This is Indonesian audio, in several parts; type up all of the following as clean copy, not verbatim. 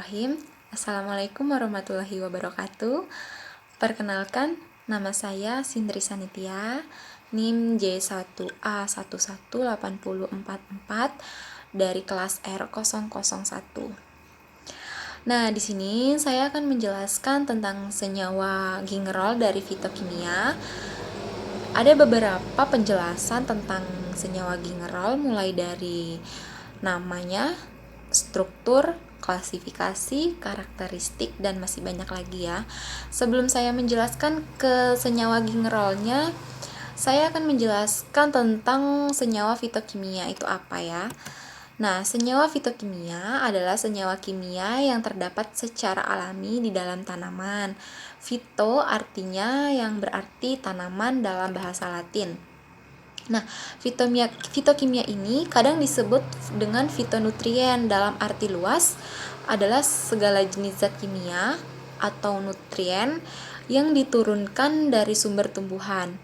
Bismillahirrahmanirrahim. Assalamualaikum warahmatullahi wabarakatuh. Perkenalkan, nama saya Sindri Sanitia, NIM J1A11844 dari kelas R001. Nah, di sini saya akan menjelaskan tentang senyawa gingerol dari fitokimia. Ada beberapa penjelasan tentang senyawa gingerol, mulai dari namanya, struktur, klasifikasi, karakteristik, dan masih banyak lagi ya. Sebelum saya menjelaskan ke senyawa gingerolnya, saya akan menjelaskan tentang senyawa fitokimia itu apa ya. Nah, senyawa fitokimia adalah senyawa kimia yang terdapat secara alami di dalam tanaman. Fito artinya yang berarti tanaman dalam bahasa Latin. Nah, fitokimia ini kadang disebut dengan fitonutrien. Dalam arti luas adalah segala jenis zat kimia atau nutrien yang diturunkan dari sumber tumbuhan,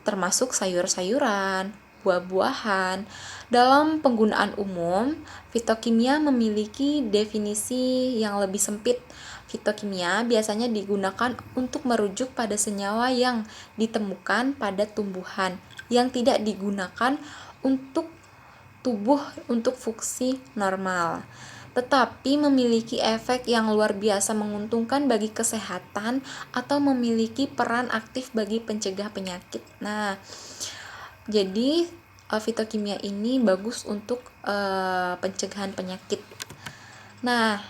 termasuk sayur-sayuran, buah-buahan. Dalam penggunaan umum, fitokimia memiliki definisi yang lebih sempit. Fitokimia biasanya digunakan untuk merujuk pada senyawa yang ditemukan pada tumbuhan yang tidak digunakan untuk tubuh untuk fungsi normal, tetapi memiliki efek yang luar biasa menguntungkan bagi kesehatan atau memiliki peran aktif bagi pencegah penyakit. Nah, jadi fitokimia ini bagus untuk pencegahan penyakit. Nah,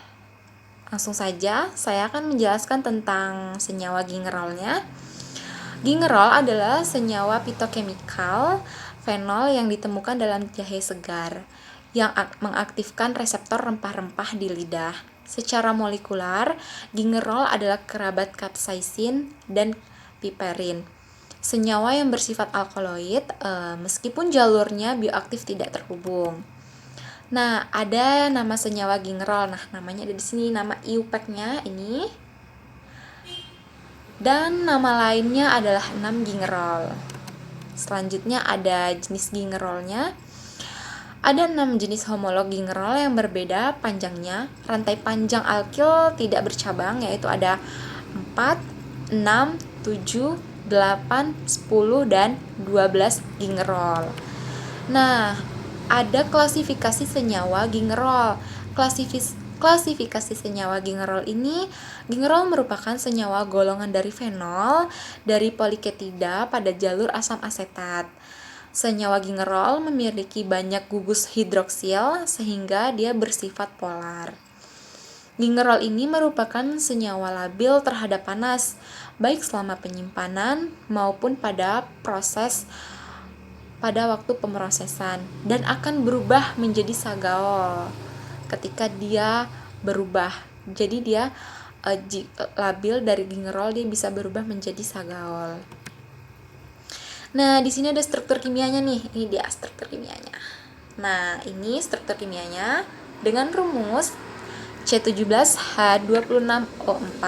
langsung saja saya akan menjelaskan tentang senyawa gingerolnya. Gingerol adalah senyawa fitokimikal fenol yang ditemukan dalam jahe segar yang mengaktifkan reseptor rempah-rempah di lidah. Secara molekular, gingerol adalah kerabat kapsaisin dan piperin. Senyawa yang bersifat alkaloid, meskipun jalurnya bioaktif tidak terhubung. Nah, ada nama senyawa gingerol. Nah, namanya ada di sini, nama IUPAC-nya ini. Dan nama lainnya adalah 6 gingerol. Selanjutnya ada jenis gingerolnya. Ada 6 jenis homolog gingerol yang berbeda panjangnya. Rantai panjang alkil tidak bercabang, yaitu ada 4, 6, 7, 8, 10, dan 12 gingerol. Nah, ada klasifikasi senyawa gingerol. Klasifikasi senyawa gingerol ini, gingerol merupakan senyawa golongan dari fenol dari poliketida pada jalur asam asetat. Senyawa gingerol memiliki banyak gugus hidroksil sehingga dia bersifat polar. Gingerol ini merupakan senyawa labil terhadap panas, baik selama penyimpanan maupun pada waktu pemrosesan, dan akan berubah menjadi sagaol ketika dia berubah. Jadi dia labil dari gingerol, dia bisa berubah menjadi sagaol. Nah, di sini ada struktur kimianya nih. Ini dia struktur kimianya. Nah, ini struktur kimianya dengan rumus C17H26O4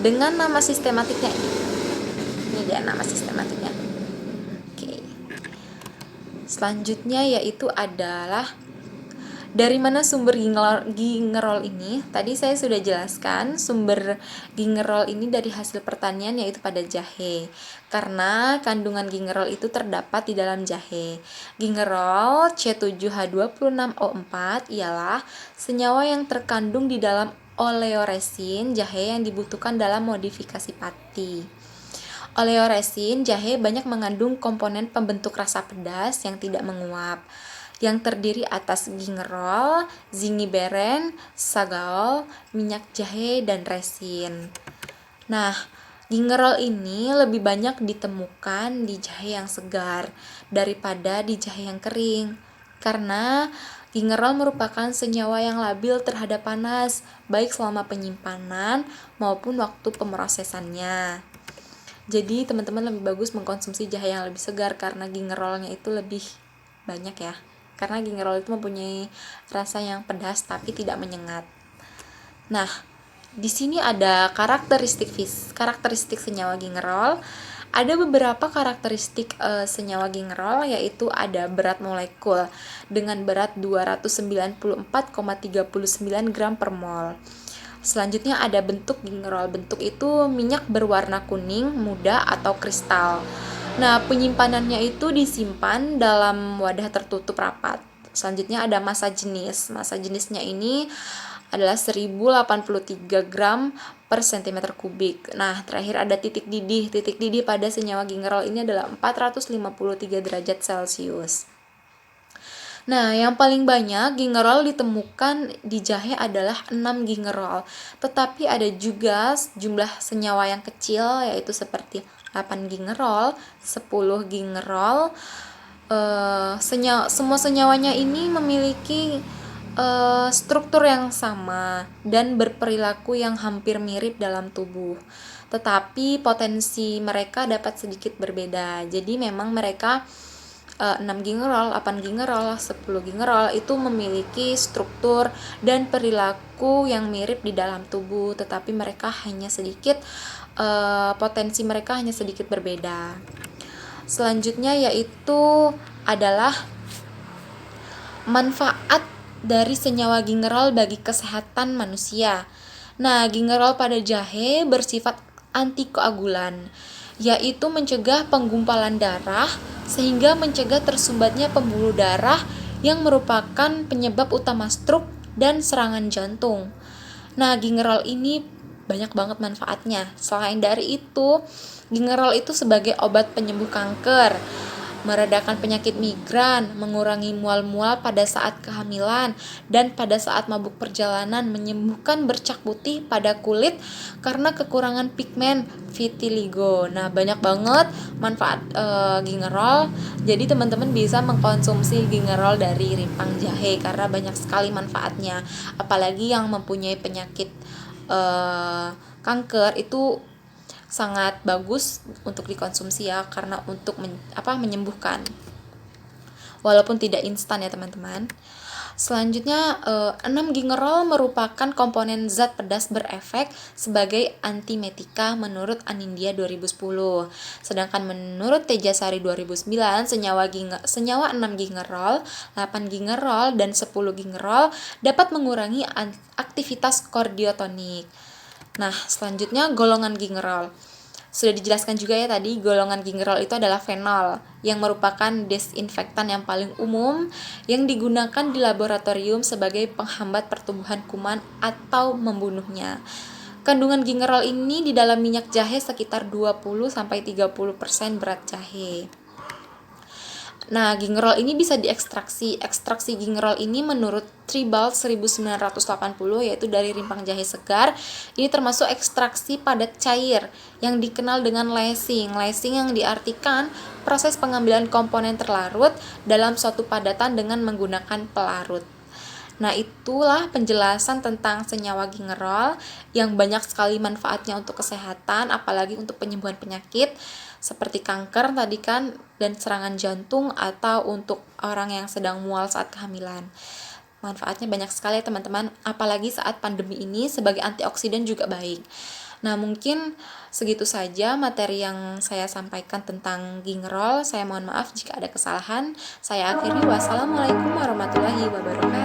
dengan nama sistematiknya ini. Ini dia nama sistematiknya. Oke. Selanjutnya yaitu adalah dari mana sumber gingerol ini? Tadi saya sudah jelaskan, sumber gingerol ini dari hasil pertanian, yaitu pada jahe. Karena kandungan gingerol itu terdapat di dalam jahe. Gingerol C7H26O4 ialah senyawa yang terkandung di dalam oleoresin jahe yang dibutuhkan dalam modifikasi pati. Oleoresin jahe banyak mengandung komponen pembentuk rasa pedas yang tidak menguap, yang terdiri atas gingerol, zingiberin, sagaol, minyak jahe, dan resin. Nah, gingerol ini lebih banyak ditemukan di jahe yang segar daripada di jahe yang kering, karena gingerol merupakan senyawa yang labil terhadap panas, baik selama penyimpanan maupun waktu pemrosesannya. Jadi teman-teman lebih bagus mengkonsumsi jahe yang lebih segar karena gingerolnya itu lebih banyak ya. Karena gingerol itu mempunyai rasa yang pedas tapi tidak menyengat. Nah, di sini ada karakteristik senyawa gingerol. Ada beberapa karakteristik senyawa gingerol, yaitu ada berat molekul dengan berat 294,39 gram per mol. Selanjutnya ada bentuk gingerol. Bentuk itu minyak berwarna kuning, muda, atau kristal. Nah, penyimpanannya itu disimpan dalam wadah tertutup rapat. Selanjutnya ada massa jenis. Massa jenisnya ini adalah 1083 gram per cm kubik. Nah, terakhir ada titik didih. Titik didih pada senyawa gingerol ini adalah 453 derajat Celcius. Nah, yang paling banyak gingerol ditemukan di jahe adalah 6 gingerol. Tetapi ada juga jumlah senyawa yang kecil, yaitu seperti 8 gingerol, 10 gingerol. Semua senyawanya ini memiliki struktur yang sama dan berperilaku yang hampir mirip dalam tubuh. Tetapi potensi mereka dapat sedikit berbeda. Jadi memang mereka 6 gingerol, 8 gingerol, 10 gingerol itu memiliki struktur dan perilaku yang mirip di dalam tubuh, tetapi mereka hanya sedikit potensi mereka hanya sedikit berbeda. Selanjutnya yaitu adalah manfaat dari senyawa gingerol bagi kesehatan manusia. Nah, gingerol pada jahe bersifat antikoagulan, yaitu mencegah penggumpalan darah sehingga mencegah tersumbatnya pembuluh darah yang merupakan penyebab utama stroke dan serangan jantung. Nah, gingerol ini banyak banget manfaatnya. Selain dari itu, gingerol itu sebagai obat penyembuh kanker, meredakan penyakit migran, mengurangi mual-mual pada saat kehamilan, dan pada saat mabuk perjalanan, menyembuhkan bercak putih pada kulit karena kekurangan pigmen vitiligo. Nah, banyak banget manfaat gingerol. Jadi teman-teman bisa mengkonsumsi gingerol dari rimpang jahe karena banyak sekali manfaatnya. Apalagi yang mempunyai penyakit kanker itu sangat bagus untuk dikonsumsi ya, karena untuk menyembuhkan, walaupun tidak instan ya teman-teman. Selanjutnya 6 gingerol merupakan komponen zat pedas berefek sebagai antimetika menurut Anindya 2010. Sedangkan menurut Tejasari 2009, senyawa 6 gingerol, 8 gingerol, dan 10 gingerol dapat mengurangi aktivitas kordiotonik. Nah, selanjutnya golongan gingerol. Sudah dijelaskan juga ya tadi, golongan gingerol itu adalah fenol yang merupakan desinfektan yang paling umum yang digunakan di laboratorium sebagai penghambat pertumbuhan kuman atau membunuhnya. Kandungan gingerol ini di dalam minyak jahe sekitar 20-30% berat jahe. Nah, gingerol ini bisa diekstraksi. Ekstraksi gingerol ini menurut Tribal 1980 yaitu dari rimpang jahe segar. Ini termasuk ekstraksi padat cair yang dikenal dengan lacing. Lacing yang diartikan proses pengambilan komponen terlarut dalam suatu padatan dengan menggunakan pelarut. Nah, itulah penjelasan tentang senyawa gingerol yang banyak sekali manfaatnya untuk kesehatan, apalagi untuk penyembuhan penyakit seperti kanker tadi kan, dan serangan jantung, atau untuk orang yang sedang mual saat kehamilan. Manfaatnya banyak sekali ya teman-teman, apalagi saat pandemi ini sebagai antioksidan juga baik. Nah, mungkin segitu saja materi yang saya sampaikan tentang gingerol. Saya mohon maaf jika ada kesalahan. Saya akhiri, wassalamualaikum warahmatullahi wabarakatuh.